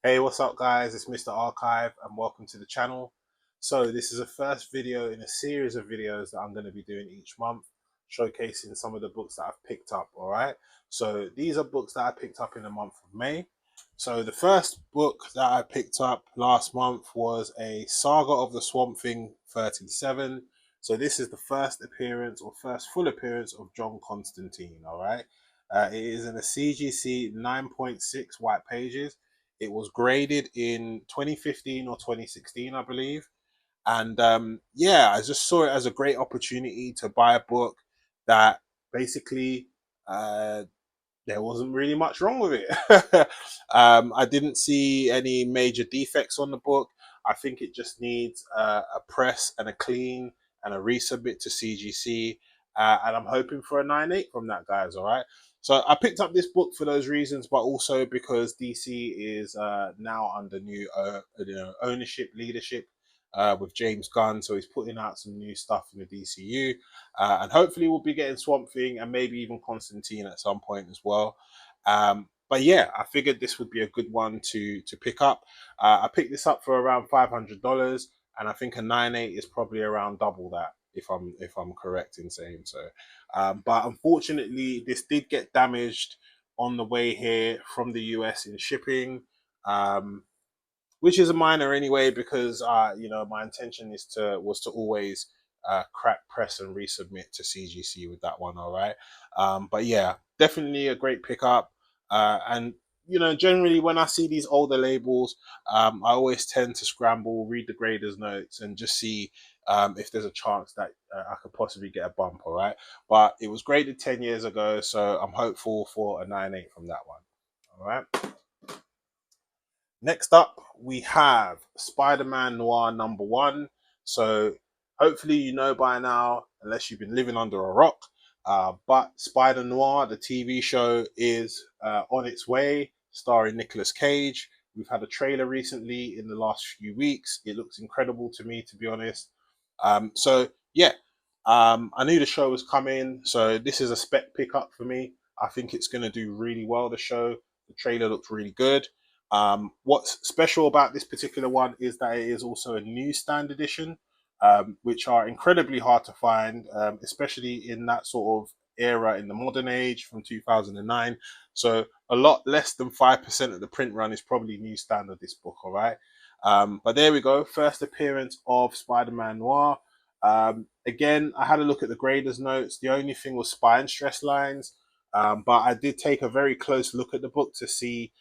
Hey, what's up, guys? It's Mr. Archive, and welcome to the channel. So, this is the first video in a series of videos that I'm going to be doing each month, showcasing some of the books that I've picked up. All right. So, these are books that I picked up in the month of May. So, the first book that I picked up last month was a Saga of the Swamp Thing 37. So, this is the first appearance or first full appearance of John Constantine. All right. It is in a CGC 9.6 white pages. It was graded in 2015 or 2016, I believe. And yeah, I just saw it as a great opportunity to buy a book that basically uh, there wasn't really much wrong with it. I didn't see any major defects on the book. I think it just needs a press and a clean and a resubmit to CGC. And I'm hoping for a 9.8 from that, guys. All right. So I picked up this book for those reasons, but also because DC is now under new ownership, leadership with James Gunn. So he's putting out some new stuff in the DCU. And hopefully we'll be getting Swamp Thing and maybe even Constantine at some point as well. But yeah, I figured this would be a good one to pick up. I picked this up for around $500, and I think a 9.8 is probably around double that if I'm correct in saying so. But unfortunately, this did get damaged on the way here from the US in shipping. Um, which is a minor anyway, because my intention was to always crack press and resubmit to CGC with that one. All right, but yeah, definitely a great pickup. And generally when I see these older labels, I always tend to scramble, read the graders notes, and just see if there's a chance that I could possibly get a bump. All right, but it was graded 10 years ago, so I'm hopeful for a 9.8 from that one. All right. Next up, we have Spider-Man Noir #1. So hopefully you know by now, unless you've been living under a rock. But Spider Noir, the TV show, is on its way, starring Nicolas Cage. We've had a trailer recently in the last few weeks. It looks incredible to me, to be honest. So yeah, I knew the show was coming, so this is a spec pickup for me. I think it's going to do really well. The show, the trailer looked really good. What's special about this particular one is that it is also a newsstand edition, which are incredibly hard to find, especially in that sort of era in the modern age from 2009. So a lot less than 5% of the print run is probably newsstand of this book. All right. But there we go. First appearance of Spider-Man Noir. Again, I had a look at the graders notes. The only thing was spine stress lines. But I did take a very close look at the book to see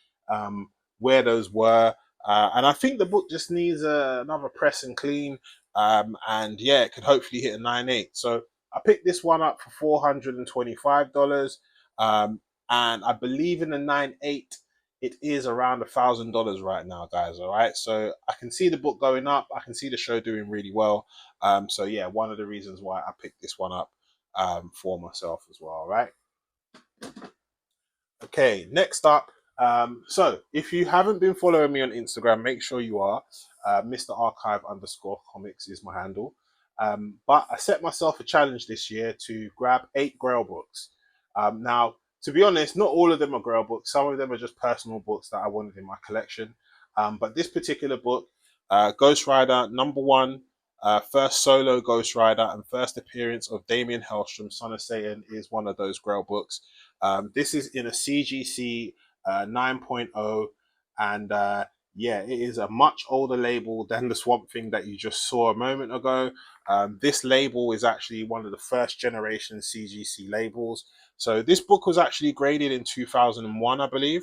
where those were. And I think the book just needs another press and clean. And yeah, it could hopefully hit a 9.8. So I picked this one up for $425. And I believe in the 9.8, it is around $1,000 right now, guys. All right. So I can see the book going up. I can see the show doing really well. So yeah, one of the reasons why I picked this one up for myself as well. All right. Okay, next up. So if you haven't been following me on Instagram, make sure you are. Mr. Archive underscore comics is my handle. But I set myself a challenge this year to grab 8 Grail books. Now, to be honest, not all of them are Grail books. Some of them are just personal books that I wanted in my collection. But this particular book, Ghost Rider #1, first solo Ghost Rider and first appearance of Damien Hellstrom, Son of Satan, is one of those Grail books. This is in a CGC 9.0, and yeah, it is a much older label than the Swamp Thing that you just saw a moment ago. This label is actually one of the first generation CGC labels. So this book was actually graded in 2001, I believe.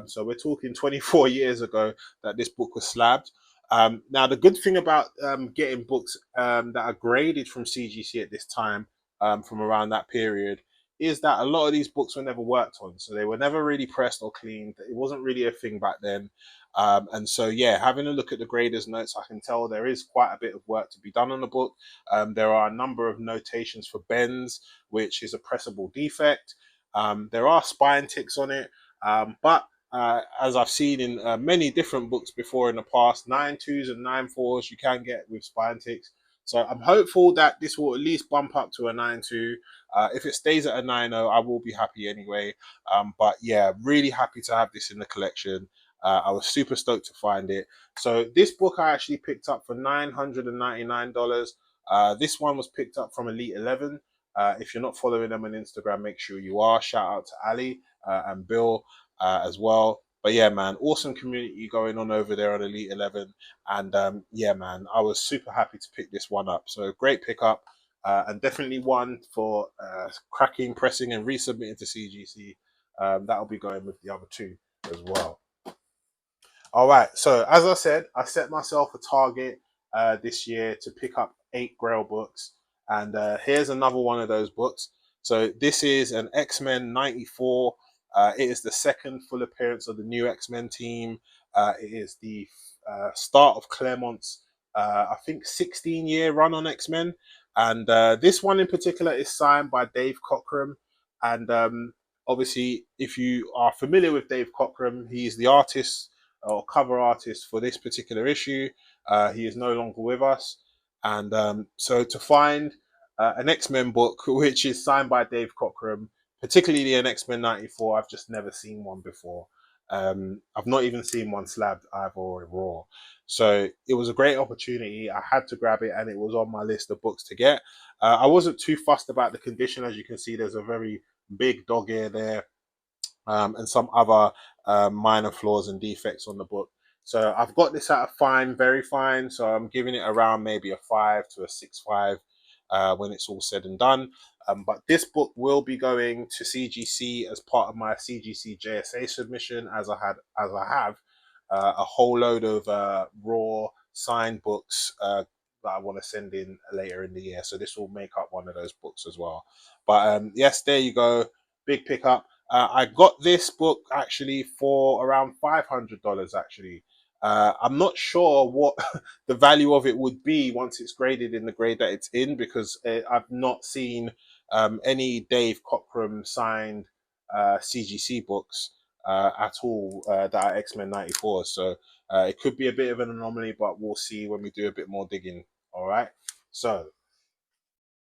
So we're talking 24 years ago that this book was slabbed. Now, the good thing about getting books that are graded from CGC at this time, from around that period, is that a lot of these books were never worked on. So they were never really pressed or cleaned. It wasn't really a thing back then. And so, yeah, having a look at the graders notes, I can tell there is quite a bit of work to be done on the book. There are a number of notations for bends, which is a pressable defect. There are spine ticks on it. But as I've seen in many different books before in the past, 9.2s and 9.4s you can get with spine ticks. So I'm hopeful that this will at least bump up to a 9.2. If it stays at a 9.0, I will be happy anyway. But yeah, really happy to have this in the collection. I was super stoked to find it. So this book I actually picked up for $999. This one was picked up from Elite11. If you're not following them on Instagram, make sure you are. Shout out to Ali and Bill as well. But yeah, man, awesome community going on over there on Elite11. And yeah, man, I was super happy to pick this one up. So great pickup. And definitely one for cracking, pressing, and resubmitting to CGC. That'll be going with the other two as well. All right. So as I said, I set myself a target this year to pick up 8 Grail books, and here's another one of those books. So this is an X-Men 94. It is the second full appearance of the new X-Men team. It is the start of Claremont's, I think, 16-year run on X-Men, and this one in particular is signed by Dave Cockrum, and obviously, if you are familiar with Dave Cockrum, he's the artist or cover artist for this particular issue. He is no longer with us. And so to find an X-Men book, which is signed by Dave Cockrum, particularly an X-Men 94, I've just never seen one before. I've not even seen one slabbed either or raw. So it was a great opportunity. I had to grab it, and it was on my list of books to get. I wasn't too fussed about the condition. As you can see, there's a very big dog ear there, and some other minor flaws and defects on the book. So I've got this at a fine, very fine. So I'm giving it around maybe a 5 to a 6.5 when it's all said and done. But this book will be going to CGC as part of my CGC JSA submission, as I have a whole load of raw signed books that I want to send in later in the year. So this will make up one of those books as well. But yes, there you go. Big pickup. I got this book actually for around $500 actually. I'm not sure what the value of it would be once it's graded in the grade that it's in, because I've not seen any Dave Cockrum signed CGC books at all that are X-Men 94. So it could be a bit of an anomaly, but we'll see when we do a bit more digging. All right. So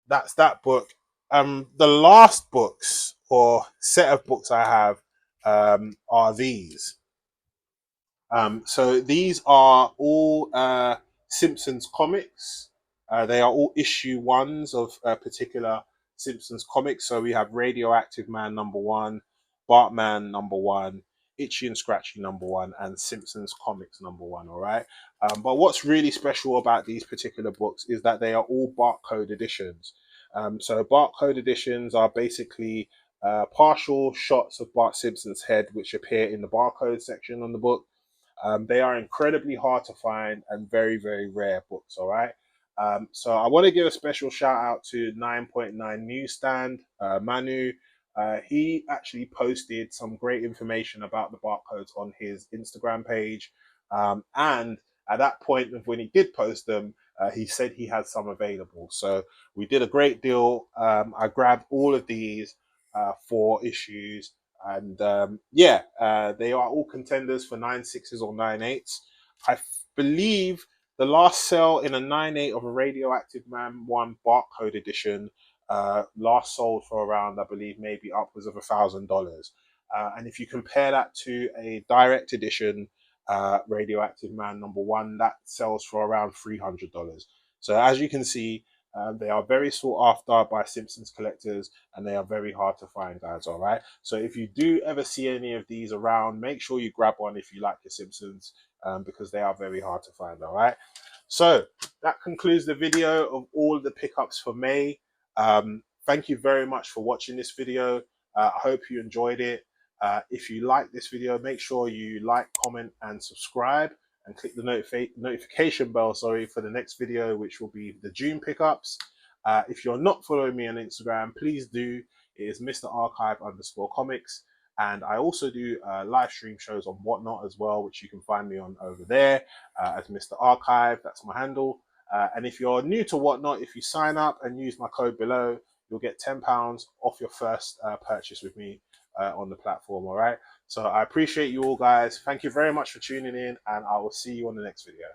that's that book. The last books or set of books I have are these. So these are all Simpsons comics. They are all issue ones of particular Simpsons comics. So we have Radioactive Man #1, Bartman #1, Itchy and Scratchy #1, and Simpsons Comics #1. All right. But what's really special about these particular books is that they are all barcode editions. So barcode editions are basically partial shots of Bart Simpson's head, which appear in the barcode section on the book. They are incredibly hard to find and very, very rare books. All right. So I want to give a special shout out to 9.9 Newsstand, Manu. He actually posted some great information about the barcodes on his Instagram page. And at that point of when he did post them, he said he had some available. So we did a great deal. I grabbed all of these 4 issues. And yeah, they are all contenders for 9.6s or 9.8s. I believe the last sale in a 9.8 of a Radioactive Man 1 barcode edition last sold for around, I believe, maybe upwards of $1,000. And if you compare that to a direct edition Radioactive Man #1, that sells for around $300. So as you can see, they are very sought after by Simpsons collectors, and they are very hard to find, guys. All right. So if you do ever see any of these around, make sure you grab one if you like your Simpsons, because they are very hard to find. All right. So that concludes the video of all the pickups for May. Thank you very much for watching this video. I hope you enjoyed it. If you like this video, make sure you like, comment, and subscribe, and click the notification bell, for the next video, which will be the June pickups. If you're not following me on Instagram, please do. It is Mr. Archive _comics. And I also do live stream shows on Whatnot as well, which you can find me on over there as Mr. Archive. That's my handle. And if you're new to Whatnot, if you sign up and use my code below, you'll get £10 off your first purchase with me on the platform. All right. So I appreciate you all, guys. Thank you very much for tuning in, and I will see you on the next video.